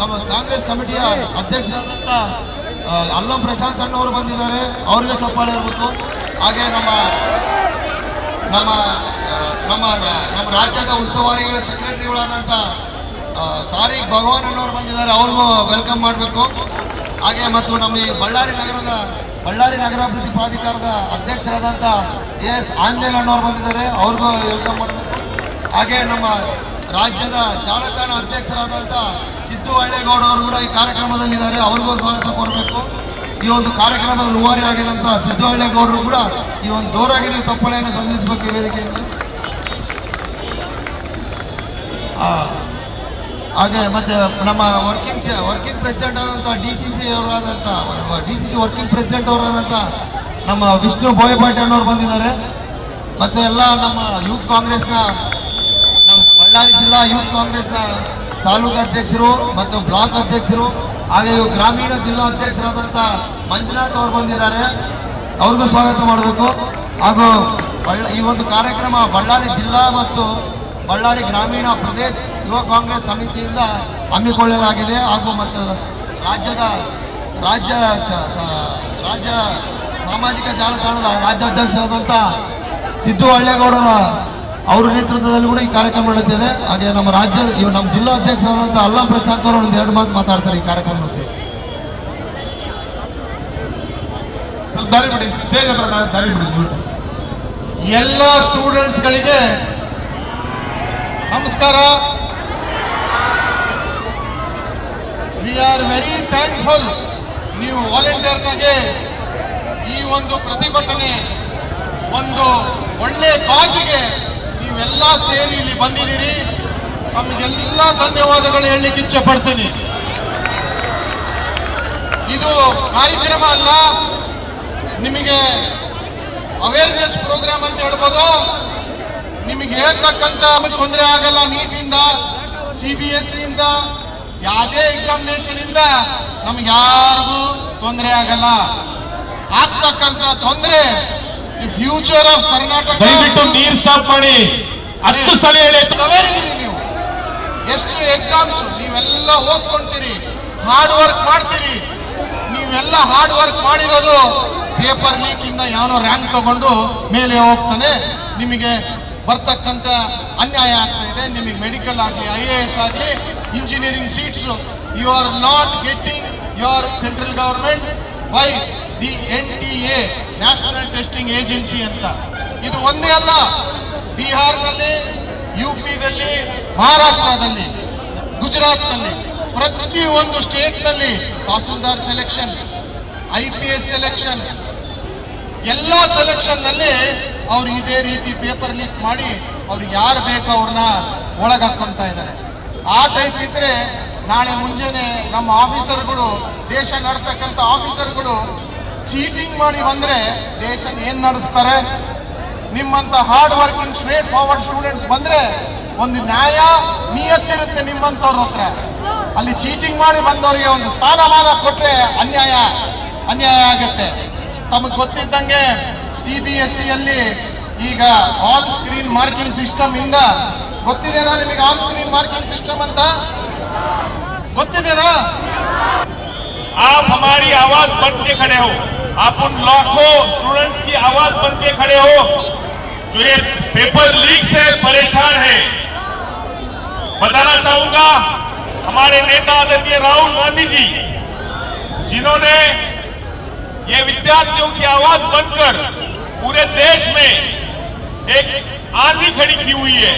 ನಮ್ಮ ಕಾಂಗ್ರೆಸ್ ಕಮಿಟಿಯ ಅಧ್ಯಕ್ಷರಾದಂಥ ಅಲ್ಲಂ ಪ್ರಶಾಂತ್ ಅಣ್ಣವರು ಬಂದಿದ್ದಾರೆ, ಅವರಿಗೆ ಚಪ್ಪಾಳೆ ಇರಬೇಕು. ಹಾಗೆ ನಮ್ಮ ನಮ್ಮ ನಮ್ಮ ನಮ್ಮ ರಾಜ್ಯದ ಉಸ್ತುವಾರಿಗಳ ಸೆಕ್ರೆಟರಿಗಳಾದಂಥ ತಾರೀಖ್ ಭಗವಾನ್ ಅಣ್ಣವರು ಬಂದಿದ್ದಾರೆ, ಅವ್ರಿಗೂ ವೆಲ್ಕಮ್ ಮಾಡಬೇಕು. ಹಾಗೆ ಮತ್ತು ನಮ್ಮ ಈ ಬಳ್ಳಾರಿ ನಗರಾಭಿವೃದ್ಧಿ ಪ್ರಾಧಿಕಾರದ ಅಧ್ಯಕ್ಷರಾದಂಥ ಎಸ್ ಆಂಜನೇಯ ಅಣ್ಣವರು ಬಂದಿದ್ದಾರೆ, ಅವ್ರಿಗೂ ವೆಲ್ಕಮ್ ಮಾಡಬೇಕು. ಹಾಗೆ ನಮ್ಮ ರಾಜ್ಯದ ಜಾಲತಾಣ ಅಧ್ಯಕ್ಷರಾದಂಥ ಸಿದ್ದು ಹಳ್ಳೇಗೌಡ ಅವರು ಕೂಡ ಈ ಕಾರ್ಯಕ್ರಮದಲ್ಲಿದ್ದಾರೆ, ಅವ್ರಿಗೂ ಸ್ವಾಗತ ಕೋರಬೇಕು. ಈ ಒಂದು ಕಾರ್ಯಕ್ರಮದಲ್ಲಿ ರೂವಾರಿ ಆಗಿದಂಥ ಸಿದ್ದು ಹಳ್ಳೇಗೌಡರು ಕೂಡ ಈ ಒಂದು ಜೋರಾಗಿ ನೀವು ತಪ್ಪಳೆಯನ್ನು ಸಲ್ಲಿಸಬೇಕು ಈ ವೇದಿಕೆಯಲ್ಲಿ. ಹಾಗೆ ಮತ್ತೆ ನಮ್ಮ ವರ್ಕಿಂಗ್ ಪ್ರೆಸಿಡೆಂಟ್ ಆದಂಥ ಡಿ.ಸಿ.ಸಿ ವರ್ಕಿಂಗ್ ಪ್ರೆಸಿಡೆಂಟ್ ಅವರಾದಂಥ ನಮ್ಮ ವಿಷ್ಣು ಬೋಯಪಾಟಣ್ಣವ್ರು ಬಂದಿದ್ದಾರೆ. ಮತ್ತು ಎಲ್ಲ ನಮ್ಮ ಯೂತ್ ಕಾಂಗ್ರೆಸ್ನ ನಮ್ಮ ಬಳ್ಳಾರಿ ಜಿಲ್ಲಾ ಯೂತ್ ಕಾಂಗ್ರೆಸ್ನ ತಾಲೂಕು ಅಧ್ಯಕ್ಷರು ಮತ್ತು ಬ್ಲಾಕ್ ಅಧ್ಯಕ್ಷರು, ಹಾಗೆ ಗ್ರಾಮೀಣ ಜಿಲ್ಲಾ ಅಧ್ಯಕ್ಷರಾದಂಥ ಮಂಜುನಾಥ್ ಅವರು ಬಂದಿದ್ದಾರೆ, ಅವ್ರಿಗೂ ಸ್ವಾಗತ ಮಾಡಬೇಕು. ಹಾಗೂ ಈ ಒಂದು ಕಾರ್ಯಕ್ರಮ ಬಳ್ಳಾರಿ ಜಿಲ್ಲಾ ಮತ್ತು ಬಳ್ಳಾರಿ ಗ್ರಾಮೀಣ ಪ್ರದೇಶ ಯುವ ಕಾಂಗ್ರೆಸ್ ಸಮಿತಿಯಿಂದ ಹಮ್ಮಿಕೊಳ್ಳಲಾಗಿದೆ. ಹಾಗೂ ಮತ್ತು ರಾಜ್ಯ ಸಾಮಾಜಿಕ ಜಾಲತಾಣದ ರಾಜ್ಯಾಧ್ಯಕ್ಷರಾದಂಥ ಸಿದ್ದು ಹಳ್ಳೇಗೌಡರ ಅವರ ನೇತೃತ್ವದಲ್ಲಿ ಕೂಡ ಈ ಕಾರ್ಯಕ್ರಮ ನಡೆಯುತ್ತಿದೆ. ಹಾಗೆ ನಮ್ಮ ಜಿಲ್ಲಾ ಅಧ್ಯಕ್ಷರಾದಂಥ ಅಲ್ಲಂ ಪ್ರಶಾಂತ್ ಅವರು ಒಂದು 2 ಮಾತು ಮಾತಾಡ್ತಾರೆ ಈ ಕಾರ್ಯಕ್ರಮ ಉದ್ದೇಶಿಸಿ. ಎಲ್ಲ ಸ್ಟೂಡೆಂಟ್ಸ್ಗಳಿಗೆ ನಮಸ್ಕಾರ. We are very thankful. ನೀವು ವಾಲಂಟಿಯರ್ನಾಗೆ ಈ ಒಂದು ಪ್ರತಿಭಟನೆ, ಒಂದು ಒಳ್ಳೆ ಕಾಸಿಗೆ ನೀವೆಲ್ಲ ಸೇರಿ ಇಲ್ಲಿ ಬಂದಿದ್ದೀರಿ. ನಮಗೆಲ್ಲ ಧನ್ಯವಾದಗಳು ಹೇಳಲಿಕ್ಕೆ ಇಚ್ಛೆ ಪಡ್ತೀನಿ. ಇದು ಕಾರ್ಯಕ್ರಮ ಅಲ್ಲ, ನಿಮಗೆ ಅವೇರ್ನೆಸ್ ಪ್ರೋಗ್ರಾಮ್ ಅಂತ ಹೇಳ್ಬೋದು. ನಿಮಗೆ ಹೇಳ್ತಕ್ಕಂಥ ತೊಂದರೆ ಆಗಲ್ಲ. ನೀಟಿಂದ, CBSE ಇಂದ, ಯಾವುದೇ ಎಕ್ಸಾಮಿನೇಷನ್ ಇಂದ ನಮ್ಗೆ ಯಾರಿಗೂ ತೊಂದರೆ ಆಗಲ್ಲ. ಆಗ್ತಕ್ಕಂಥ ತೊಂದರೆ ದಿ ಫ್ಯೂಚರ್ ಆಫ್ ಕರ್ನಾಟಕ. ದಯವಿಟ್ಟು ನೀರು ಸ್ಟಾಪ್ ಮಾಡಿ. 10 ಸಲ ಹೇಳಿದ್ದೀರಿ ನೀವು. ಎಷ್ಟು ಎಕ್ಸಾಮ್ಸ್ ನೀವೆಲ್ಲ ಓದ್ಕೊಂತೀರಿ, ಹಾರ್ಡ್ ವರ್ಕ್ ಮಾಡ್ತೀರಿ. ನೀವೆಲ್ಲ ಹಾರ್ಡ್ ವರ್ಕ್ ಮಾಡಿರೋದು ಪೇಪರ್ ಲೀಕ್ ಇಂದ ಯಾವನೋ ರ್ಯಾಂಕ್ ತಗೊಂಡು ಮೇಲೆ ಹೋಗ್ತಾನೆ. ನಿಮಗೆ ಬರ್ತಕ್ಕಂಥ ಅನ್ಯಾಯ ಆಗ್ತಾ ಇದೆ. ನಿಮಗೆ ಮೆಡಿಕಲ್ ಆಗಲಿ, IAS ಆಗಲಿ, engineering seats you are not getting your central government by the NTA, national testing agency ಅಂತ. ಇದು ಒಂದೇ ಅಲ್ಲ, ಬಿಹಾರ್ನಲ್ಲಿ, UPದಲ್ಲಿ, ಮಹಾರಾಷ್ಟ್ರದಲ್ಲಿ, ಗುಜರಾತ್ನಲ್ಲಿ, ಪ್ರತಿಯೊಂದು ಸ್ಟೇಟ್ನಲ್ಲಿ ತಹಸೀಲ್ದಾರ್ ಸೆಲೆಕ್ಷನ್, IPS ಸೆಲೆಕ್ಷನ್, ಎಲ್ಲ ಸೆಲೆಕ್ಷನ್ ನಲ್ಲಿ ಅವ್ರು ಇದೇ ರೀತಿ ಪೇಪರ್ ಲೀಕ್ ಮಾಡಿ ಅವ್ರಿಗೆ ಯಾರು ಬೇಕೋ ಅವ್ರನ್ನ ಒಳಗೆ ಹಾಕ್ಕೊಳ್ತಾ ಇದ್ದಾರೆ. ಆ ಟೈಪ್ ಇದ್ರೆ ನಾಳೆ ಮುಂಜಾನೆ ನಮ್ಮ ಆಫೀಸರ್ಗಳು, ದೇಶ ನಡೆಸ್ತಕ್ಕಂಥ ಆಫೀಸರ್ಗಳು ಚೀಟಿಂಗ್ ಮಾಡಿ ಬಂದ್ರೆ ದೇಶ ಏನ್ ನಡೆಸ್ತಾರೆ? ನಿಮ್ಮಂತ hard working straight forward students ಬಂದ್ರೆ ಒಂದು ನ್ಯಾಯ ನಿಯತ್ತಿರುತ್ತೆ ನಿಮ್ಮಂತವ್ರ ಹತ್ರ. ಅಲ್ಲಿ ಚೀಟಿಂಗ್ ಮಾಡಿ ಬಂದವರಿಗೆ ಒಂದು ಸ್ಥಾನಮಾನ ಕೊಟ್ರೆ ಅನ್ಯಾಯ ಆಗುತ್ತೆ. ತಮಗೆ ಗೊತ್ತಿದ್ದಂಗೆ CBSE ಅಲ್ಲಿ ಈಗ ಆಲ್ ಸ್ಕ್ರೀನ್ ಮಾರ್ಕಿಂಗ್ ಸಿಸ್ಟಮ್ ಇಂದ, ಗೊತ್ತಿದೆನಾ ನಿಮಗೆ? ಆಲ್ ಸ್ಕ್ರೀನ್ ಮಾर्किंग सिस्टम ಅಂತ ಗೊತ್ತಿದೆನಾ? आप हमारी आवाज बन के खड़े हो, आप उन लाखों स्टूडेंट्स की आवाज बन के खड़े हो जो ये पेपर लीक से परेशान है. बताना चाहूंगा हमारे नेता आदरणीय राहुल गांधी जी, जिन्होंने ये विद्यार्थियों की आवाज बनकर पूरे देश में एक आंधी खड़ी की हुई है.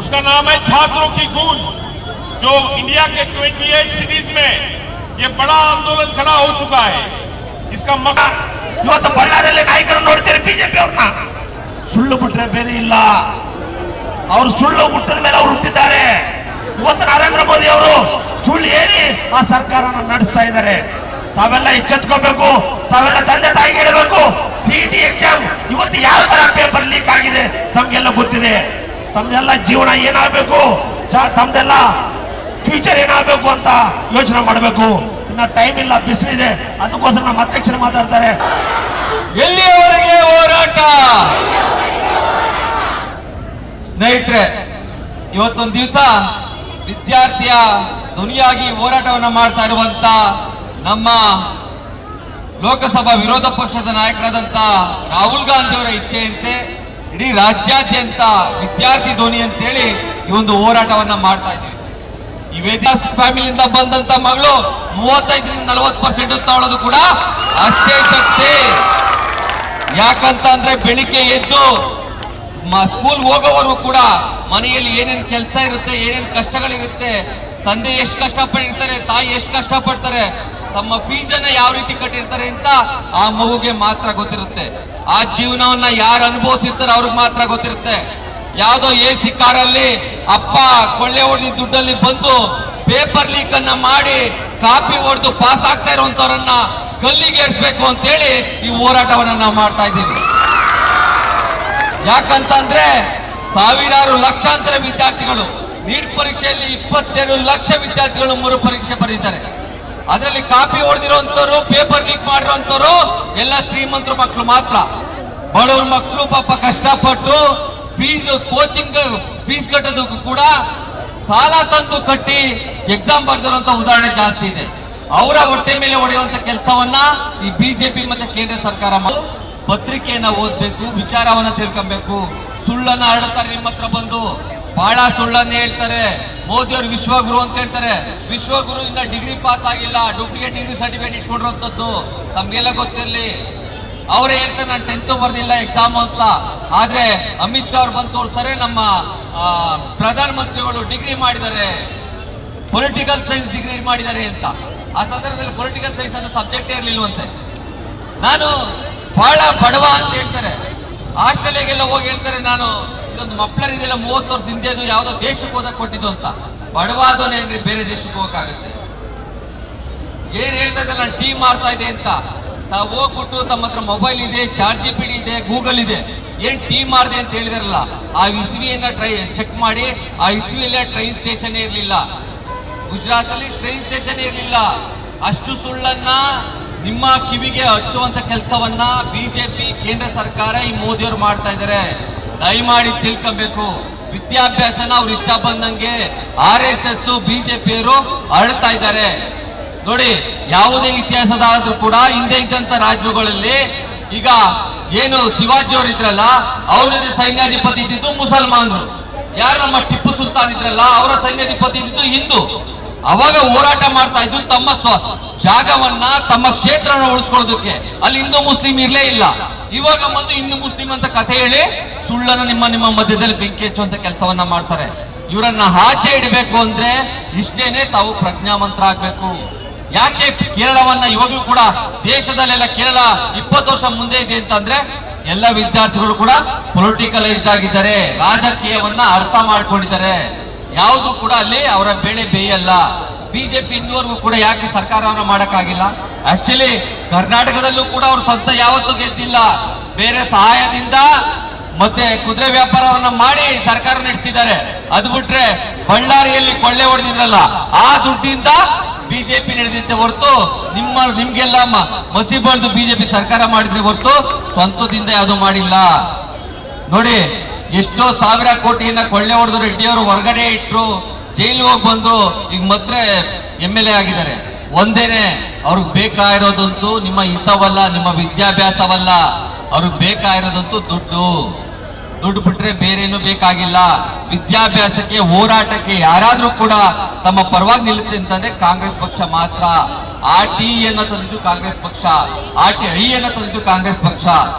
उसका नाम है छात्रों की गूंज, जो इंडिया के 28 सिटीज में ये बड़ा आंदोलन खड़ा हो चुका है. इसका ಇವತ್ತು ಬಳ್ಳಾರಿಯಲ್ಲಿ ನಾಯಕರು ನೋಡ್ತೀರಿ ಬಿಜೆಪಿ ಅವ್ರನ್ನ. ಸುಳ್ಳು ಬಿಟ್ರೆ ಬೇರೆ ಇಲ್ಲ. ಅವರು ಸುಳ್ಳು ಹುಟ್ಟಿದ ಮೇಲೆ ಅವ್ರು ಹುಟ್ಟಿದ್ದಾರೆ. ಇವತ್ತು ನರೇಂದ್ರ ಮೋದಿ ಅವರು ಸುಳ್ಳು ಹೇಳಿ ಆ ಸರ್ಕಾರನ ನಡೆಸ್ತಾ ಇದ್ದಾರೆ. ತಾವೆಲ್ಲ ಎಚ್ಚೆತ್ಕೋಬೇಕು, ತಾವೆಲ್ಲ ತಂದೆ ತಾಯಿಗೆ ಹೇಳಬೇಕು. CET ಎಕ್ಸಾಮ್ ಇವತ್ತು ಯಾವ ತರ ಪೇಪರ್ ಲೀಕ್ ಆಗಿದೆ ತಮ್ಗೆಲ್ಲ ಗೊತ್ತಿದೆ. ತಮ್ದೆಲ್ಲ ಜೀವನ ಏನಾಗಬೇಕು, ತಮ್ದೆಲ್ಲ ಫ್ಯೂಚರ್ ಏನಾಗಬೇಕು ಅಂತ ಯೋಚನೆ ಮಾಡಬೇಕು. ಇನ್ನ ಟೈಮ್ ಇಲ್ಲ, ಬಿಸಿಲಿದೆ. ಅದಕ್ಕೋಸ್ಕರ ನಮ್ಮ ಅಧ್ಯಕ್ಷರು ಮಾತಾಡ್ತಾರೆ. ಎಲ್ಲಿಯವರೆಗೆ ಹೋರಾಟ? ಸ್ನೇಹಿತರೆ, ಇವತ್ತೊಂದು ದಿವಸ ವಿದ್ಯಾರ್ಥಿಯ ಧ್ವನಿಯಾಗಿ ಹೋರಾಟವನ್ನ ಮಾಡ್ತಾ ಇರುವಂತ ನಮ್ಮ ಲೋಕಸಭಾ ವಿರೋಧ ಪಕ್ಷದ ನಾಯಕರಾದಂತ ರಾಹುಲ್ ಗಾಂಧಿ ಅವರ ಇಚ್ಛೆಯಂತೆ ಇಡೀ ರಾಜ್ಯಾದ್ಯಂತ ವಿದ್ಯಾರ್ಥಿ ಧ್ವನಿ ಅಂತೇಳಿ ಈ ಒಂದು ಹೋರಾಟವನ್ನ ಮಾಡ್ತಾ ಇದ್ದೀವಿ. ಈ ವೇದಾಸ್ ಫ್ಯಾಮಿಲಿಯಿಂದ ಬಂದಂತ ಮಗಳು 35-40% ತಗೊಳ್ಳೋದು ಕೂಡ ಅಷ್ಟೇ ಶಕ್ತಿ. ಯಾಕಂತ ಅಂದ್ರೆ ಬೆಳಿಗ್ಗೆ ಎದ್ದು ಸ್ಕೂಲ್ ಹೋಗೋವರೆಗೂ ಕೂಡ ಮನೆಯಲ್ಲಿ ಏನೇನು ಕೆಲಸ ಇರುತ್ತೆ, ಏನೇನು ಕಷ್ಟಗಳಿರುತ್ತೆ, ತಂದೆ ಎಷ್ಟು ಕಷ್ಟಪಟ್ಟಿರ್ತಾರೆ, ತಾಯಿ ಎಷ್ಟು ಕಷ್ಟಪಡ್ತಾರೆ, ತಮ್ಮ ಫೀಸನ್ನ ಯಾವ ರೀತಿ ಕಟ್ಟಿರ್ತಾರೆ ಅಂತ ಆ ಮಗುಗೆ ಮಾತ್ರ ಗೊತ್ತಿರುತ್ತೆ. ಆ ಜೀವನವನ್ನ ಯಾರು ಅನುಭವಿಸಿರ್ತಾರೆ ಅವ್ರಿಗೆ ಮಾತ್ರ ಗೊತ್ತಿರುತ್ತೆ. ಯಾವುದೋ AC ಕಾರಲ್ಲಿ ಅಪ್ಪ ಕೊಳ್ಳೆ ಹೊಡೆದ ದುಡ್ಡಲ್ಲಿ ಬಂದು ಪೇಪರ್ ಲೀಕ್ ಅನ್ನ ಮಾಡಿ ಕಾಪಿ ಹೊಡೆದು ಪಾಸ್ ಆಗ್ತಾ ಇರುವಂತವ್ರನ್ನ ಗಲ್ಲಿಗೇರಿಸಬೇಕು ಅಂತೇಳಿ ಈ ಹೋರಾಟವನ್ನ ನಾವು ಮಾಡ್ತಾ ಇದ್ದೀವಿ. ಯಾಕಂತಂದ್ರೆ ಸಾವಿರಾರು ಲಕ್ಷಾಂತರ ವಿದ್ಯಾರ್ಥಿಗಳು ನೀಟ್ ಪರೀಕ್ಷೆಯಲ್ಲಿ 22 ಲಕ್ಷ ವಿದ್ಯಾರ್ಥಿಗಳು ಮರು ಪರೀಕ್ಷೆ ಬರೀತಾರೆ. ಅದರಲ್ಲಿ ಕಾಪಿ ಹೊಡೆದಿರುವಂತವ್ರು, ಪೇಪರ್ ಲೀಕ್ ಮಾಡಿರುವಂತವ್ರು ಎಲ್ಲ ಶ್ರೀಮಂತರ ಮಕ್ಕಳು ಮಾತ್ರ. ಬಡವ್ರ ಮಕ್ಕಳು ಪಾಪ ಕಷ್ಟಪಟ್ಟು ಕೋಚಿಂಗ್ ಫೀಸ್ ಕಟ್ಟೋದಕ್ಕೂ ಕೂಡ ಸಾಲ ತಂದು ಕಟ್ಟಿ ಎಕ್ಸಾಮ್ ಬರ್ದಿರುವಂತ ಉದಾಹರಣೆ ಜಾಸ್ತಿ ಇದೆ. ಅವರ ಹೊಟ್ಟೆ ಮೇಲೆ ಹೊಡೆಯುವಂತ ಕೆಲಸವನ್ನ ಈ ಬಿಜೆಪಿ ಮತ್ತೆ ಕೇಂದ್ರ ಸರ್ಕಾರ ಪತ್ರಿಕೆಯನ್ನ ಓದ್ಬೇಕು, ವಿಚಾರವನ್ನ ತಿಳ್ಕೊಬೇಕು. ಸುಳ್ಳನ್ನ ಹರಡ್ತಾರೆ ನಿಮ್ಮ ಹತ್ರ ಬಂದು, ಬಹಳ ಸುಳ್ಳನ್ನ ಹೇಳ್ತಾರೆ. ಮೋದಿ ಅವರು ವಿಶ್ವಗುರು ಅಂತ ಹೇಳ್ತಾರೆ. ವಿಶ್ವಗುರು ಇನ್ನ ಡಿಗ್ರಿ ಪಾಸ್ ಆಗಿಲ್ಲ, ಡೂಪ್ಲಿಕೇಟ್ ಡಿಗ್ರಿ ಸರ್ಟಿಫಿಕೇಟ್ ಇಟ್ಕೊಂಡಿರುವಂತದ್ದು ತಮ್ಗೆಲ್ಲ ಗೊತ್ತಿರಲಿ. ಅವರೇ ಹೇಳ್ತಾರೆ ನಾನು 10th ಬರ್ದಿಲ್ಲ ಎಕ್ಸಾಮ್ ಅಂತ. ಆದ್ರೆ ಅಮಿತ್ ಶಾ ಅವ್ರು ಬಂದು ತೋರ್ತಾರೆ ನಮ್ಮ ಪ್ರಧಾನ ಮಂತ್ರಿಗಳು ಡಿಗ್ರಿ ಮಾಡಿದ್ದಾರೆ, ಪೊಲಿಟಿಕಲ್ ಸೈನ್ಸ್ ಡಿಗ್ರಿ ಮಾಡಿದ್ದಾರೆ ಅಂತ. ಆ ಸಂದರ್ಭದಲ್ಲಿ ಪೊಲಿಟಿಕಲ್ ಸೈನ್ಸ್ ಅನ್ನೋ ಸಬ್ಜೆಕ್ಟೇ ಇರ್ಲಿಲ್ವಂತೆ. ನಾನು ಬಹಳ ಬಡವ ಅಂತ ಹೇಳ್ತಾರೆ. ಆಸ್ಟ್ರೇಲಿಯಾಗೆಲ್ಲ ಹೋಗಿ ಹೇಳ್ತಾರೆ ನಾನು ಇದೊಂದು ಮಫ್ಲರ್ ಇದೆಲ್ಲ 30 ವರ್ಷ ಹಿಂದೆದು ಯಾವ್ದೋ ದೇಶಕ್ಕೆ ಹೋದಾಗ ಕೊಟ್ಟಿದ್ದು ಅಂತ. ಬಡವಾದವನೇನ್ರಿ ಬೇರೆ ದೇಶಕ್ಕೆ ಹೋಗಕ್ಕಾಗುತ್ತೆ? ಏನ್ ಹೇಳ್ತಾ ಇದ್ದ ನಾನು ಟೀ ಮಾರ್ತಾ ಇದೆ ಅಂತ. ತಾವು ಹೋಗ್ಬಿಟ್ಟು ತಮ್ಮ ಹತ್ರ ಮೊಬೈಲ್ ಇದೆ, ChatGPT ಇದೆ, ಗೂಗಲ್ ಇದೆ, ಏನ್ ಟೀ ಮಾರ್ದೆ ಅಂತ ಹೇಳಿದಾರಲ್ಲ, ಆ ಇಸ್ವಿಯನ್ನ ಚೆಕ್ ಮಾಡಿ. ಆ ಇಸ್ವಿಯಲ್ಲೇ ಟ್ರೈನ್ ಸ್ಟೇಷನ್ ಇರ್ಲಿಲ್ಲ, ಗುಜರಾತ್ ಅಲ್ಲಿ ಟ್ರೈನ್ ಸ್ಟೇಷನ್ ಇರ್ಲಿಲ್ಲ. ಅಷ್ಟು ಸುಳ್ಳನ್ನ ನಿಮ್ಮ ಕಿವಿಗೆ ಹಚ್ಚುವಂತ ಕೆಲಸವನ್ನ ಬಿಜೆಪಿ ಕೇಂದ್ರ ಸರ್ಕಾರ ಈ ಮೋದಿಯವರು ಮಾಡ್ತಾ ಇದ್ದಾರೆ. ದಯಮಾಡಿ ತಿಳ್ಕೊಬೇಕು. ವಿದ್ಯಾಭ್ಯಾಸನ ಅವ್ರು ಇಷ್ಟ ಬಂದಂಗೆ RSS ಬಿಜೆಪಿಯವರು ಹರಡ್ತಾ ಇದ್ದಾರೆ. ನೋಡಿ, ಯಾವುದೇ ಇತಿಹಾಸದಾದ್ರೂ ಕೂಡ ಹಿಂದೆ ಇದ್ದಂತ ರಾಜ್ಯಗಳಲ್ಲಿ ಈಗ ಏನು ಶಿವಾಜಿ ಅವರು ಇದ್ರಲ್ಲ, ಅವ್ರ ಜೊತೆ ಸೈನ್ಯಾಧಿಪತಿ ಇದ್ದಿದ್ದು ಮುಸಲ್ಮಾನರು. ಯಾರು ನಮ್ಮ ಟಿಪ್ಪು ಸುಲ್ತಾನ್ ಇದ್ರಲ್ಲ, ಅವರ ಸೈನ್ಯಾಧಿಪತಿ ಇದ್ದಿದ್ದು ಹಿಂದೂ. ಅವಾಗ ಹೋರಾಟ ಮಾಡ್ತಾ ಇದ್ರು ತಮ್ಮ ಜಾಗವನ್ನ, ತಮ್ಮ ಕ್ಷೇತ್ರವನ್ನು ಉಳಿಸ್ಕೊಳ್ಳೋದಕ್ಕೆ. ಅಲ್ಲಿ ಹಿಂದೂ ಮುಸ್ಲಿಂ ಇರ್ಲೇ ಇಲ್ಲ. ಇವಾಗ ಬಂದು ಹಿಂದೂ ಮುಸ್ಲಿಂ ಅಂತ ಕಥೆ ಹೇಳಿ ಸುಳ್ಳನ್ನ ನಿಮ್ಮ ಮಧ್ಯದಲ್ಲಿ ಬೆಂಕಿ ಹಚ್ಚುವಂತ ಕೆಲಸವನ್ನ ಮಾಡ್ತಾರೆ. ಇವರನ್ನ ಆಚೆ ಇಡಬೇಕು ಅಂದ್ರೆ ಇಷ್ಟೇನೆ ತಾವು ಪ್ರಜ್ಞಾವಂತರ ಆಗ್ಬೇಕು. ಯಾಕೆ ಕೇರಳವನ್ನ ಇವಾಗಲೂ ಕೂಡ ದೇಶದಲ್ಲೆಲ್ಲ ಕೇರಳ 20 ವರ್ಷ ಮುಂದೆ ಇದೆ ಅಂತಂದ್ರೆ ಎಲ್ಲ ವಿದ್ಯಾರ್ಥಿಗಳು ಕೂಡ ಪೊಲಿಟಿಕಲೈಸ್ಡ್ ಆಗಿದ್ದಾರೆ, ರಾಜಕೀಯವನ್ನ ಅರ್ಥ ಮಾಡ್ಕೊಂಡಿದ್ದಾರೆ. ಯಾವುದು ಕೂಡ ಅಲ್ಲಿ ಅವರ ಬೆಳೆ ಬೇಯಲ್ಲ. ಬಿಜೆಪಿ ಇನ್ನೂವರೆಗೂ ಕೂಡ ಯಾಕೆ ಸರ್ಕಾರವನ್ನ ಮಾಡಕ್ಕಾಗಿಲ್ಲ? ಆಕ್ಚುಲಿ ಕರ್ನಾಟಕದಲ್ಲೂ ಕೂಡ ಅವ್ರು ಸ್ವಂತ ಯಾವತ್ತೂ ಗೆದ್ದಿಲ್ಲ. ಬೇರೆ ಸಹಾಯದಿಂದ ಮತ್ತೆ ಕುದುರೆ ವ್ಯಾಪಾರವನ್ನ ಮಾಡಿ ಸರ್ಕಾರ ನಡೆಸಿದ್ದಾರೆ. ಅದು ಬಿಟ್ರೆ ಬಳ್ಳಾರಿಯಲ್ಲಿ ಕೊಳ್ಳೆ ಹೊಡೆದಿದ್ರಲ್ಲ, ಆ ದುಡ್ಡಿಂದ ಬಿಜೆಪಿ ನಡೆದಿದ್ದೆ ಹೊರತು ನಿಮ್ಗೆಲ್ಲ ಮಸಿ ಬಳ್ದು ಬಿಜೆಪಿ ಸರ್ಕಾರ ಮಾಡಿದ್ರೆ ಹೊರತು ಸ್ವಂತದಿಂದ ಯಾವುದು ಮಾಡಿಲ್ಲ. ನೋಡಿ, ಎಷ್ಟೋ ಸಾವಿರ ಕೋಟಿಯನ್ನ ಕೊಳ್ಳೆ ಹೊಡೆದು ರೆಡ್ಡಿಯವರು ಹೊರಗಡೆ ಇಟ್ರು, ಜೈಲಿಗೆ ಹೋಗಿ ಬಂದು ಈಗ ಮತ್ತೆ MLA ಆಗಿದ್ದಾರೆ. ಒಂದೇನೆ ಅವ್ರಿಗೆ ಬೇಕಾಗಿರೋದಂತೂ ನಿಮ್ಮ ಹಿತವಲ್ಲ, ನಿಮ್ಮ ವಿದ್ಯಾಭ್ಯಾಸವಲ್ಲ. ಅವ್ರಿಗೆ ಬೇಕಾಗಿರೋದಂತೂ ದುಡ್ಡು ಬಿಟ್ರೆ ಬೇರೇನು ಬೇಕಾಗಿಲ್ಲ. ವಿದ್ಯಾಭ್ಯಾಸಕ್ಕೆ, ಹೋರಾಟಕ್ಕೆ ಯಾರಾದ್ರೂ ಕೂಡ ತಮ್ಮ ಪರವಾಗಿ ನಿಲ್ಲುತ್ತೆ ಅಂತಂದ್ರೆ ಕಾಂಗ್ರೆಸ್ ಪಕ್ಷ ಮಾತ್ರ. RTE ಅನ್ನ ತಂದಿದ್ದು ಕಾಂಗ್ರೆಸ್ ಪಕ್ಷ, RTI ಅನ್ನ ತಂದಿದ್ದು ಕಾಂಗ್ರೆಸ್ ಪಕ್ಷ.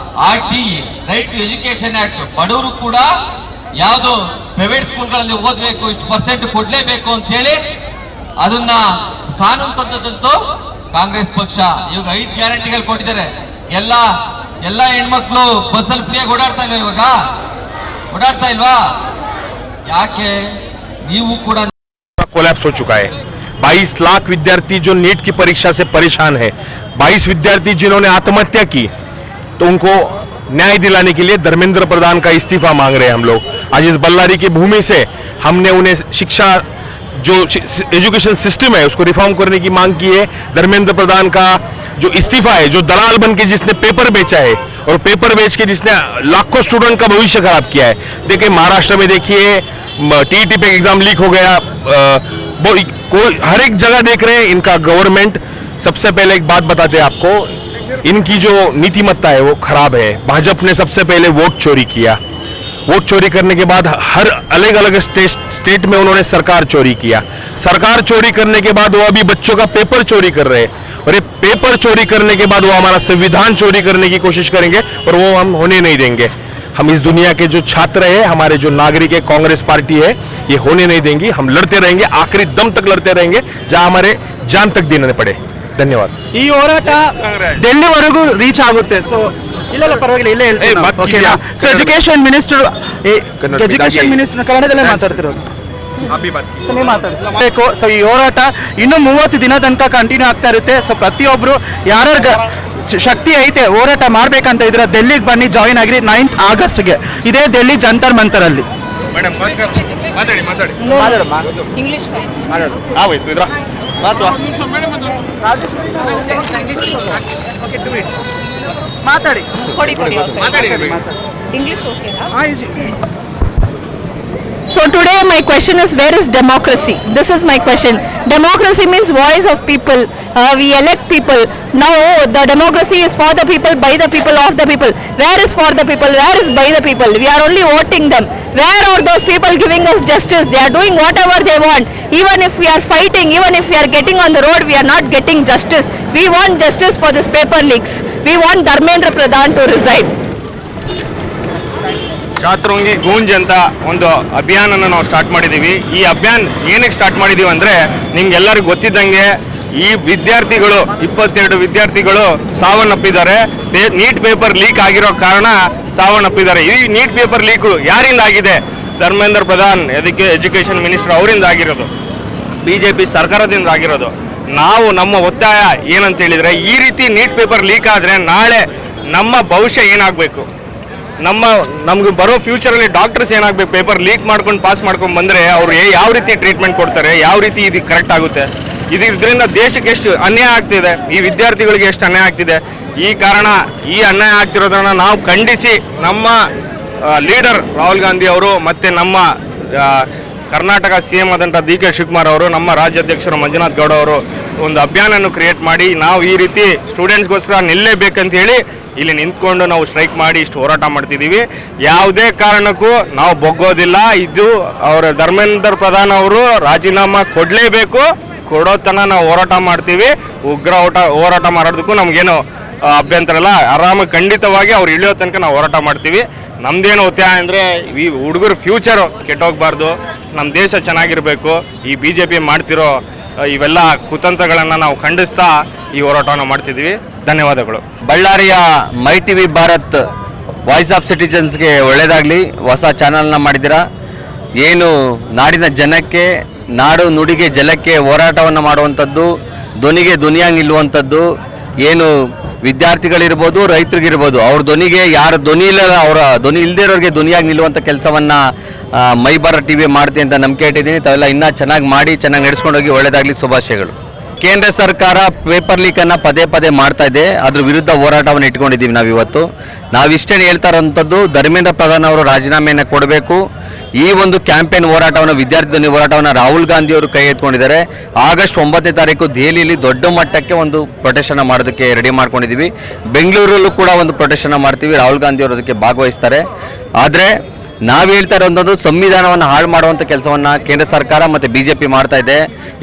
RTE right to education act, ಬಡವರು ಕೂಡ ಯಾವುದು ಪ್ರೈವೇಟ್ ಸ್ಕೂಲ್ಗಳಲ್ಲಿ ಓದ್ಬೇಕು, ಇಷ್ಟು % ಕೊಡ್ಲೇಬೇಕು ಅಂತ ಹೇಳಿ ಅದನ್ನ ಕಾನೂನು ತಂದದಂತೂ ಕಾಂಗ್ರೆಸ್ ಪಕ್ಷ. ಇವಾಗ 5 ಗ್ಯಾರಂಟಿಗಳು ಕೊಟ್ಟಿದ್ದಾರೆ. ಎಲ್ಲ ಹೆಣ್ಮಕ್ಳು ಬಸ್ಸಲ್ಲಿ ಫ್ರೀಯಾಗಿ ಓಡಾಡ್ತಾ ಇಲ್ವಾ? ಇವಾಗ ಓಡಾಡ್ತಾ ಇಲ್ವಾ? ಯಾಕೆ? ನೀವು ಕೂಡ कोलैप्स हो चुका है। 22 लाख विद्यार्थी जो नीट की परीक्षा से परेशान है, 22 विद्यार्थी जिन्होंने आत्महत्या की, तो उनको न्याय दिलाने के लिए धर्मेंद्र प्रधान का इस्तीफा मांग रहे हैं हम लोग। आज इस बल्लारी की भूमि से हमने उन्हें शिक्षा, जो एजुकेशन सिस्टम है उसको रिफॉर्म करने की मांग की है। धर्मेंद्र प्रधान का जो इस्तीफा है, जो दलाल बन के जिसने पेपर बेचा है और पेपर बेच के जिसने लाखों स्टूडेंट का भविष्य खराब किया है। देखिए महाराष्ट्र में देखिए टीईटी पे एग्जाम लीक हो गया, हर एक जगह देख रहे हैं इनका गवर्नमेंट। सबसे पहले एक बात बताते हैं आपको, इनकी जो नीतिमत्ता है वो खराब है। भाजपा ने सबसे पहले वोट चोरी किया, वोट चोरी करने के बाद हर अलग अलग स्टेट में उन्होंने सरकार चोरी किया, सरकार चोरी करने के बाद वो अभी बच्चों का पेपर चोरी कर रहे हैं, और ये पेपर चोरी करने के बाद वो हमारा संविधान चोरी करने की कोशिश करेंगे, और वो हम होने नहीं देंगे। हम इस दुनिया के जो छात्र हैं, हमारे जो नागरिक है, कांग्रेस पार्टी है, ये होने नहीं देंगी। हम लड़ते रहेंगे, आखिरी दम तक लड़ते रहेंगे, जहां हमारे जान तक देने पड़े। ಧನ್ಯವಾದ। ಈ ಹೋರಾಟ ಡೆಲ್ಲಿವರೆಗೂ ರೀಚ್ ಆಗುತ್ತೆ. ಸೊ ಇಲ್ಲ ಪರವಾಗಿಲ್ಲ, ಇಲ್ಲೇ ಹೇಳ್ತೀನಿ. ಸೊ ಎಜುಕೇಶನ್ ಮಿನಿಸ್ಟರ್ ಕನ್ನಡದಲ್ಲೇ ಮಾತಾಡ್ತಿರೋದು. ನೀವು ಮಾತಾಡಬೇಕು. ಸೊ ಈ ಹೋರಾಟ ಇನ್ನು 30 ದಿನ ತನಕ ಕಂಟಿನ್ಯೂ ಆಗ್ತಾ ಇರುತ್ತೆ. ಸೊ ಪ್ರತಿಯೊಬ್ರು ಯಾರ್ಯಾರ ಶಕ್ತಿ ಐತೆ ಹೋರಾಟ ಮಾಡ್ಬೇಕಂತ ಇದ್ರೆ ಡೆಲ್ಲಿಗೆ ಬನ್ನಿ, ಜಾಯಿನ್ ಆಗಿರಿ 9th ಆಗಸ್ಟ್ಗೆ. ಇದೇ ಡೆಲ್ಲಿ ಜಂತರ್ ಮಂತರ್ ಅಲ್ಲಿ. ಮಾತಾಡಿ. So today my question is, where is democracy? This is my question. Democracy means voice of people. We elect people. Now the democracy is for the people, by the people, of the people. Where is for the people? Where is by the people? We are only voting them. Where are those people giving us justice? They are doing whatever they want. Even if we are fighting, even if we are getting on the road, we are not getting justice. We want justice for this paper leaks. We want Dharmendra Pradhan to resign. ಛಾತ್ರೋಂಗಿ Goonj ಅಂತ ಒಂದು ಅಭಿಯಾನನ ನಾವು start ಮಾಡಿದ್ದೀವಿ. ಈ ಅಭಿಯಾನ ಏನಕ್ಕೆ start ಮಾಡಿದ್ದೀವಿ ಅಂದರೆ, ನಿಮ್ಗೆಲ್ಲರಿಗೂ ಗೊತ್ತಿದ್ದಂಗೆ ಈ ವಿದ್ಯಾರ್ಥಿಗಳು 22 ವಿದ್ಯಾರ್ಥಿಗಳು ಸಾವನ್ನಪ್ಪಿದ್ದಾರೆ. ನೀಟ್ ಪೇಪರ್ ಲೀಕ್ ಆಗಿರೋ ಕಾರಣ ಸಾವನ್ನಪ್ಪಿದ್ದಾರೆ. ಈ ನೀಟ್ ಪೇಪರ್ ಲೀಕು ಯಾರಿಂದ ಆಗಿದೆ? ಧರ್ಮೇಂದ್ರ ಪ್ರಧಾನ್ ಎಜುಕೇಷನ್ ಮಿನಿಸ್ಟರ್ ಅವರಿಂದ ಆಗಿರೋದು, BJP ಸರ್ಕಾರದಿಂದ ಆಗಿರೋದು. ನಾವು ನಮ್ಮ ಒತ್ತಾಯ ಏನಂತ ಹೇಳಿದರೆ, ಈ ರೀತಿ ನೀಟ್ ಪೇಪರ್ ಲೀಕ್ ಆದರೆ ನಾಳೆ ನಮ್ಮ ಭವಿಷ್ಯ ಏನಾಗಬೇಕು, ನಮ್ಗೆ ಬರೋ ಫ್ಯೂಚರಲ್ಲಿ ಡಾಕ್ಟರ್ಸ್ ಏನಾಗಬೇಕು? ಪೇಪರ್ ಲೀಕ್ ಮಾಡ್ಕೊಂಡು ಪಾಸ್ ಮಾಡ್ಕೊಂಡು ಬಂದರೆ ಅವ್ರು ಯಾವ ರೀತಿ ಟ್ರೀಟ್ಮೆಂಟ್ ಕೊಡ್ತಾರೆ, ಯಾವ ರೀತಿ ಇದು ಕರೆಕ್ಟ್ ಆಗುತ್ತೆ? ಇದರಿಂದ ದೇಶಕ್ಕೆ ಎಷ್ಟು ಅನ್ಯಾಯ ಆಗ್ತಿದೆ, ಈ ವಿದ್ಯಾರ್ಥಿಗಳಿಗೆ ಎಷ್ಟು ಅನ್ಯಾಯ ಆಗ್ತಿದೆ. ಈ ಕಾರಣ ಈ ಅನ್ಯಾಯ ಆಗ್ತಿರೋದನ್ನು ನಾವು ಖಂಡಿಸಿ ನಮ್ಮ ಲೀಡರ್ ರಾಹುಲ್ ಗಾಂಧಿ ಅವರು ಮತ್ತು ನಮ್ಮ ಕರ್ನಾಟಕ CM ಆದಂಥ DK ಶಿವಕುಮಾರ್ ಅವರು, ನಮ್ಮ ರಾಜ್ಯಾಧ್ಯಕ್ಷರು ಮಂಜುನಾಥ್ ಗೌಡ ಅವರು ಒಂದು ಅಭಿಯಾನವನ್ನು ಕ್ರಿಯೇಟ್ ಮಾಡಿ, ನಾವು ಈ ರೀತಿ ಸ್ಟೂಡೆಂಟ್ಸ್ಗೋಸ್ಕರ ನಿಲ್ಲೇಬೇಕಂತ ಹೇಳಿ ಇಲ್ಲಿ ನಿಂತ್ಕೊಂಡು ನಾವು ಸ್ಟ್ರೈಕ್ ಮಾಡಿ ಇಷ್ಟು ಹೋರಾಟ ಮಾಡ್ತಿದ್ದೀವಿ. ಯಾವುದೇ ಕಾರಣಕ್ಕೂ ನಾವು ಬೊಗ್ಗೋದಿಲ್ಲ. ಇದು ಅವರ ಧರ್ಮೇಂದ್ರ ಪ್ರಧಾನ್ ಅವರು ರಾಜೀನಾಮಾ ಕೊಡಲೇಬೇಕು, ಕೊಡೋ ತನಕ ನಾವು ಹೋರಾಟ ಮಾಡ್ತೀವಿ. ಉಗ್ರ ಹೋರಾಟ ಮಾಡೋದಕ್ಕೂ ನಮಗೇನು ಅಭ್ಯಂತರ ಇಲ್ಲ. ಆರಾಮಾಗಿ ಖಂಡಿತವಾಗಿ ಅವ್ರು ಇಳಿಯೋ ತನಕ ನಾವು ಹೋರಾಟ ಮಾಡ್ತೀವಿ. ನಮ್ದೇನು ಒತ್ತಾಯ ಅಂದರೆ, ಈ ಹುಡುಗರ ಫ್ಯೂಚರು ಕೆಟ್ಟೋಗ್ಬಾರ್ದು, ನಮ್ಮ ದೇಶ ಚೆನ್ನಾಗಿರಬೇಕು. ಈ BJP ಮಾಡ್ತಿರೋ ಇವೆಲ್ಲ ಕುತಂತ್ರಗಳನ್ನು ನಾವು ಖಂಡಿಸ್ತಾ ಈ ಹೋರಾಟವನ್ನು ಮಾಡ್ತಿದ್ದೀವಿ. ಧನ್ಯವಾದಗಳು. ಬಳ್ಳಾರಿಯ ಮೈ TV ಭಾರತ್ ವಾಯ್ಸ್ ಆಫ್ ಸಿಟಿಜನ್ಸ್ಗೆ ಒಳ್ಳೆಯದಾಗಲಿ. ಹೊಸ ಚಾನಲ್ನ ಮಾಡಿದ್ದೀರಾ. ಏನು ನಾಡಿನ ಜನಕ್ಕೆ, ನಾಡು ನುಡಿಗೆ, ಜಲಕ್ಕೆ ಹೋರಾಟವನ್ನು ಮಾಡುವಂಥದ್ದು, ಧ್ವನಿಗೆ ಧ್ವನಿಯಾಗಿ ನಿಲ್ಲುವಂಥದ್ದು, ಏನು ವಿದ್ಯಾರ್ಥಿಗಳಿರ್ಬೋದು, ರೈತರಿಗಿರ್ಬೋದು, ಅವ್ರ ಧ್ವನಿಗೆ ಯಾರು ಧ್ವನಿ ಇಲ್ಲ, ಅವರ ಧ್ವನಿ ಇಲ್ಲದೇ ಇರೋರಿಗೆ ಧ್ವನಿಯಾಗಿ ನಿಲ್ಲುವಂಥ ಕೆಲಸವನ್ನು ಮೈ ಭಾರತ್ TV ಮಾಡ್ತೀನಿ ಅಂತ ನಂಬಿಕೆ ಇಟ್ಟಿದ್ದೀನಿ. ತಾವೆಲ್ಲ ಇನ್ನೂ ಚೆನ್ನಾಗಿ ಮಾಡಿ, ಚೆನ್ನಾಗಿ ನಡೆಸ್ಕೊಂಡೋಗಿ, ಒಳ್ಳೆಯದಾಗಲಿ. ಶುಭಾಶಯಗಳು. ಕೇಂದ್ರ ಸರ್ಕಾರ ಪೇಪರ್ ಲೀಕನ್ನು ಪದೇ ಪದೇ ಮಾಡ್ತಾ ಇದೆ. ಅದ್ರ ವಿರುದ್ಧ ಹೋರಾಟವನ್ನು ಇಟ್ಕೊಂಡಿದ್ದೀವಿ ನಾವಿವತ್ತು. ನಾವಿಷ್ಟೇ ಹೇಳ್ತಾ ಇರೋಂಥದ್ದು, ಧರ್ಮೇಂದ್ರ ಪ್ರಧಾನ್ ಅವರು ರಾಜೀನಾಮೆಯನ್ನು ಕೊಡಬೇಕು. ಈ ಒಂದು ಕ್ಯಾಂಪೇನ್ ಹೋರಾಟವನ್ನು, ವಿದ್ಯಾರ್ಥಿ ಧ್ವನಿ ಹೋರಾಟವನ್ನು ರಾಹುಲ್ ಗಾಂಧಿ ಅವರು ಕೈ ಎತ್ಕೊಂಡಿದ್ದಾರೆ. ಆಗಸ್ಟ್ 9ನೇ ತಾರೀಕು ದೆಹಲಿಯಲ್ಲಿ ದೊಡ್ಡ ಮಟ್ಟಕ್ಕೆ ಒಂದು ಪ್ರೊಟೆಸ್ಟನ್ನು ಮಾಡೋದಕ್ಕೆ ರೆಡಿ ಮಾಡ್ಕೊಂಡಿದ್ದೀವಿ. ಬೆಂಗಳೂರಲ್ಲೂ ಕೂಡ ಒಂದು ಪ್ರೊಟೆಸ್ಟನ್ನು ಮಾಡ್ತೀವಿ. ರಾಹುಲ್ ಗಾಂಧಿ ಅವರು ಅದಕ್ಕೆ ಭಾಗವಹಿಸ್ತಾರೆ. ಆದರೆ ನಾವು ಹೇಳ್ತಾ ಇರೋಂಥದ್ದು, ಸಂವಿಧಾನವನ್ನು ಹಾಳು ಮಾಡುವಂಥ ಕೆಲಸವನ್ನು ಕೇಂದ್ರ ಸರ್ಕಾರ ಮತ್ತು BJP ಮಾಡ್ತಾ ಇದೆ.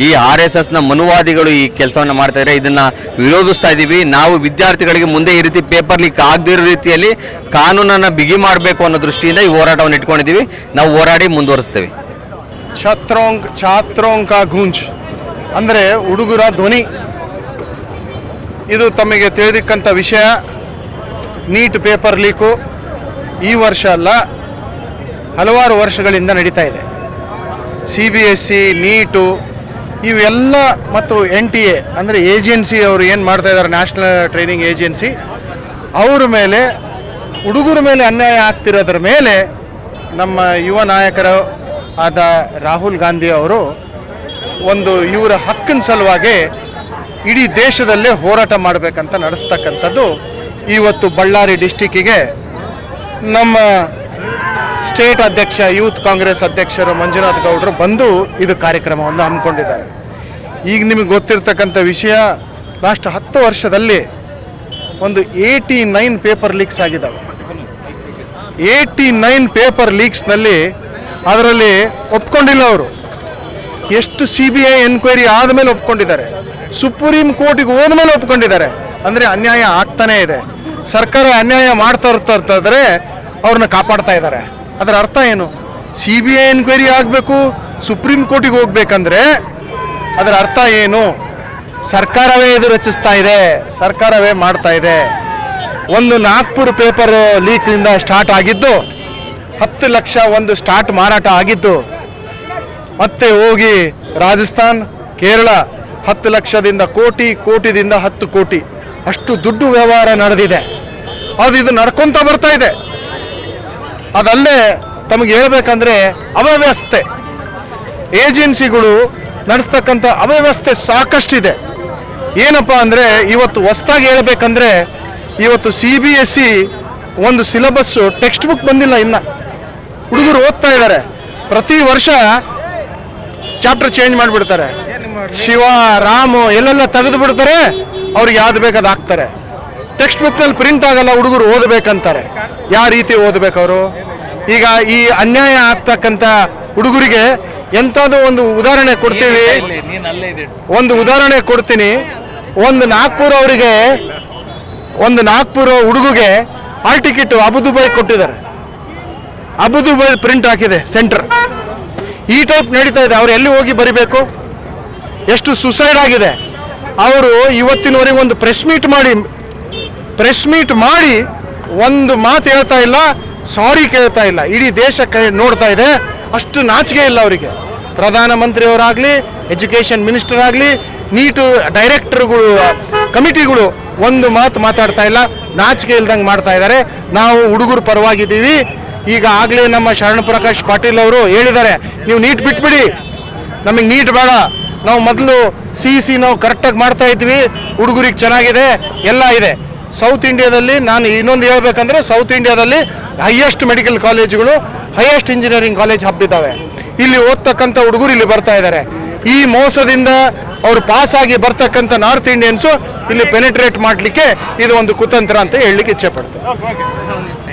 ಈ RSSನ ಮನುವಾದಿಗಳು ಈ ಕೆಲಸವನ್ನು ಮಾಡ್ತಾ ಇದ್ದಾರೆ. ಇದನ್ನು ವಿರೋಧಿಸ್ತಾ ಇದ್ದೀವಿ. ನಾವು ವಿದ್ಯಾರ್ಥಿಗಳಿಗೆ ಮುಂದೆ ಈ ರೀತಿ ಪೇಪರ್ ಲೀಕ್ ಆಗದಿರೋ ರೀತಿಯಲ್ಲಿ ಕಾನೂನನ್ನು ಬಿಗಿ ಮಾಡಬೇಕು ಅನ್ನೋ ದೃಷ್ಟಿಯಿಂದ ಈ ಹೋರಾಟವನ್ನು ಇಟ್ಕೊಂಡಿದ್ದೀವಿ. ನಾವು ಹೋರಾಡಿ ಮುಂದುವರಿಸ್ತೇವೆ. ಛಾತ್ರೋಂಕ ಗೂಂಜ್ ಅಂದರೆ ಹುಡುಗರ ಧ್ವನಿ. ಇದು ತಮಗೆ ತಿಳಿದಿಕ್ಕಂಥ ವಿಷಯ. ನೀಟ್ ಪೇಪರ್ ಲೀಕು ಈ ವರ್ಷ ಅಲ್ಲ, ಹಲವಾರು ವರ್ಷಗಳಿಂದ ನಡೀತಾ ಇದೆ. CBSE, ನೀಟು ಇವೆಲ್ಲ ಮತ್ತು NTA ಅಂದರೆ ಏಜೆನ್ಸಿ ಅವರು ಏನು ಮಾಡ್ತಾ ಇದ್ದಾರೆ, ನ್ಯಾಷನಲ್ ಟ್ರೈನಿಂಗ್ ಏಜೆನ್ಸಿ, ಅವ್ರ ಮೇಲೆ, ಹುಡುಗರ ಮೇಲೆ ಅನ್ಯಾಯ ಆಗ್ತಿರೋದ್ರ ಮೇಲೆ ನಮ್ಮ ಯುವ ನಾಯಕರು ಆದ ರಾಹುಲ್ ಗಾಂಧಿ ಅವರು ಒಂದು ಇವರ ಹಕ್ಕಿನ ಸಲುವಾಗಿ ಇಡೀ ದೇಶದಲ್ಲೇ ಹೋರಾಟ ಮಾಡಬೇಕಂತ ನಡೆಸ್ತಕ್ಕಂಥದ್ದು ಇವತ್ತು ಬಳ್ಳಾರಿ ಡಿಸ್ಟಿಕ್ಕಿಗೆ ನಮ್ಮ ಸ್ಟೇಟ್ ಅಧ್ಯಕ್ಷ ಯೂತ್ ಕಾಂಗ್ರೆಸ್ ಅಧ್ಯಕ್ಷರು ಮಂಜುನಾಥ್ ಗೌಡರು ಬಂದು ಇದು ಕಾರ್ಯಕ್ರಮವನ್ನು ಹಮ್ಮಿಕೊಂಡಿದ್ದಾರೆ. ಈಗ ನಿಮಗೆ ಗೊತ್ತಿರ್ತಕ್ಕಂಥ ವಿಷಯ, ಲಾಸ್ಟ್ 10 ವರ್ಷದಲ್ಲಿ ಒಂದು 89 ಪೇಪರ್ ಲೀಕ್ಸ್ ಆಗಿದ್ದಾವೆ. 89 ಪೇಪರ್ ಲೀಕ್ಸ್ನಲ್ಲಿ ಅದರಲ್ಲಿ ಒಪ್ಕೊಂಡಿಲ್ಲ ಅವರು. ಎಷ್ಟು CBI ಎನ್ಕ್ವೈರಿ ಆದಮೇಲೆ ಒಪ್ಕೊಂಡಿದ್ದಾರೆ, ಸುಪ್ರೀಂ ಕೋರ್ಟಿಗೆ ಹೋದ್ಮೇಲೆ ಒಪ್ಕೊಂಡಿದ್ದಾರೆ. ಅಂದರೆ ಅನ್ಯಾಯ ಆಗ್ತಾನೇ ಇದೆ. ಸರ್ಕಾರ ಅನ್ಯಾಯ ಮಾಡ್ತಾ ಇರ್ತಾರೆ, ಅವ್ರನ್ನ ಕಾಪಾಡ್ತಾ ಇದ್ದಾರೆ. ಅದರ ಅರ್ಥ ಏನು? CBI ಎನ್ಕ್ವೈರಿ ಆಗಬೇಕು, ಸುಪ್ರೀಂ ಕೋರ್ಟಿಗೆ ಹೋಗ್ಬೇಕಂದ್ರೆ ಅದರ ಅರ್ಥ ಏನು? ಸರ್ಕಾರವೇ ಇದು ರಚಿಸ್ತಾ ಇದೆ, ಸರ್ಕಾರವೇ ಮಾಡ್ತಾ ಇದೆ. ಒಂದು ನಾಗ್ಪುರ್ ಪೇಪರ್ ಲೀಕ್ನಿಂದ ಸ್ಟಾರ್ಟ್ ಆಗಿದ್ದು 10 ಲಕ್ಷ ಒಂದು ಸ್ಟಾರ್ಟ್ ಮಾರಾಟ ಆಗಿದ್ದು, ಮತ್ತೆ ಹೋಗಿ ರಾಜಸ್ಥಾನ್, ಕೇರಳ 10 ಲಕ್ಷದಿಂದ ಕೋಟಿ, ಕೋಟಿದಿಂದ 10 ಕೋಟಿ ಅಷ್ಟು ದುಡ್ಡು ವ್ಯವಹಾರ ನಡೆದಿದೆ. ಅದು ಇದು ನಡ್ಕೊಂತ ಬರ್ತಾ ಇದೆ. ಅದಲ್ಲದೆ ತಮಗೆ ಹೇಳ್ಬೇಕಂದ್ರೆ ಅವ್ಯವಸ್ಥೆ, ಏಜೆನ್ಸಿಗಳು ನಡೆಸ್ತಕ್ಕಂಥ ಅವ್ಯವಸ್ಥೆ ಸಾಕಷ್ಟಿದೆ. ಏನಪ್ಪ ಅಂದರೆ ಇವತ್ತು ಹೊಸ್ದಾಗಿ ಹೇಳ್ಬೇಕಂದ್ರೆ, ಇವತ್ತು CBSE ಒಂದು ಸಿಲೆಬಸ್ಸು ಟೆಕ್ಸ್ಟ್ ಬುಕ್ ಬಂದಿಲ್ಲ, ಇನ್ನು ಹುಡುಗರು ಓದ್ತಾ ಇದ್ದಾರೆ. ಪ್ರತಿ ವರ್ಷ ಚಾಪ್ಟರ್ ಚೇಂಜ್ ಮಾಡಿಬಿಡ್ತಾರೆ. ಶಿವ, ರಾಮು ಎಲ್ಲೆಲ್ಲ ತೆಗೆದು ಬಿಡ್ತಾರೆ, ಅವ್ರಿಗೆ ಯಾವ್ದು ಬೇಕಾದ ಹಾಕ್ತಾರೆ. ಟೆಕ್ಸ್ಟ್ ಬುಕ್ನಲ್ಲಿ ಪ್ರಿಂಟ್ ಆಗಲ್ಲ, ಹುಡುಗರು ಓದಬೇಕಂತಾರೆ. ಯಾವ ರೀತಿ ಓದಬೇಕು ಅವರು? ಈಗ ಈ ಅನ್ಯಾಯ ಆಗ್ತಕ್ಕಂಥ ಹುಡುಗರಿಗೆ ಎಂಥದ್ದು ಒಂದು ಉದಾಹರಣೆ ಕೊಡ್ತೀವಿ. ಒಂದು ಉದಾಹರಣೆ ಕೊಡ್ತೀನಿ. ಒಂದು ನಾಗ್ಪುರ ಹುಡುಗಿಗೆ ಹಾಲ್ ಟಿಕೆಟ್ ಅಬುದುಬೈ ಕೊಟ್ಟಿದ್ದಾರೆ. ಅಬುದುಬೈ ಪ್ರಿಂಟ್ ಹಾಕಿದೆ ಸೆಂಟರ್. ಈ ಟೈಪ್ ನಡೀತಾ ಇದೆ. ಅವ್ರು ಎಲ್ಲಿ ಹೋಗಿ ಬರಿಬೇಕು? ಎಷ್ಟು ಸುಸೈಡ್ ಆಗಿದೆ. ಅವರು ಇವತ್ತಿನವರೆಗೆ ಒಂದು ಪ್ರೆಸ್ ಮೀಟ್ ಮಾಡಿ ಒಂದು ಮಾತು ಹೇಳ್ತಾ ಇಲ್ಲ, ಸಾರಿ ಕೇಳ್ತಾ ಇಲ್ಲ. ಇಡೀ ದೇಶ ನೋಡ್ತಾ ಇದೆ. ಅಷ್ಟು ನಾಚಿಕೆ ಇಲ್ಲ ಅವರಿಗೆ. ಪ್ರಧಾನಮಂತ್ರಿಯವರಾಗಲಿ, ಎಜುಕೇಷನ್ ಮಿನಿಸ್ಟರ್ ಆಗಲಿ, ನೀಟು ಡೈರೆಕ್ಟರ್ಗಳು, ಕಮಿಟಿಗಳು ಒಂದು ಮಾತು ಮಾತಾಡ್ತಾ ಇಲ್ಲ. ನಾಚಿಕೆ ಇಲ್ದಂಗೆ ಮಾಡ್ತಾ ಇದ್ದಾರೆ. ನಾವು ಹುಡುಗರು ಪರವಾಗಿದ್ದೀವಿ. ಈಗ ಆಗಲೇ ನಮ್ಮ ಶರಣ ಪ್ರಕಾಶ್ ಪಾಟೀಲ್ ಅವರು ಹೇಳಿದ್ದಾರೆ, ನೀವು ನೀಟ್ ಬಿಟ್ಬಿಡಿ, ನಮಗೆ ನೀಟ್ ಬೇಡ, ನಾವು ಮೊದಲು CEC ನಾವು ಕರೆಕ್ಟಾಗಿ ಮಾಡ್ತಾ ಇದ್ವಿ, ಹುಡುಗರಿಗೆ ಚೆನ್ನಾಗಿದೆ, ಎಲ್ಲ ಇದೆ. ಸೌತ್ ಇಂಡಿಯಾದಲ್ಲಿ ನಾನು ಇನ್ನೊಂದು ಹೇಳ್ಬೇಕಂದ್ರೆ, ಸೌತ್ ಇಂಡಿಯಾದಲ್ಲಿ ಹೈಯೆಸ್ಟ್ ಮೆಡಿಕಲ್ ಕಾಲೇಜುಗಳು, ಹೈಯೆಸ್ಟ್ ಇಂಜಿನಿಯರಿಂಗ್ ಕಾಲೇಜ್ ಹಬ್ಬಿದ್ದಾವೆ. ಇಲ್ಲಿ ಓದ್ತಕ್ಕಂಥ ಹುಡುಗರು ಇಲ್ಲಿ ಬರ್ತಾ ಇದ್ದಾರೆ. ಈ ಮೋಸದಿಂದ ಅವರು ಪಾಸ್ ಆಗಿ ಬರ್ತಕ್ಕಂಥ ನಾರ್ತ್ ಇಂಡಿಯನ್ಸು ಇಲ್ಲಿ ಪೆನೆಟ್ರೇಟ್ ಮಾಡಲಿಕ್ಕೆ ಇದು ಒಂದು ಕುತಂತ್ರ ಅಂತ ಹೇಳಲಿಕ್ಕೆ ಇಚ್ಛೆ ಪಡ್ತಾರೆ.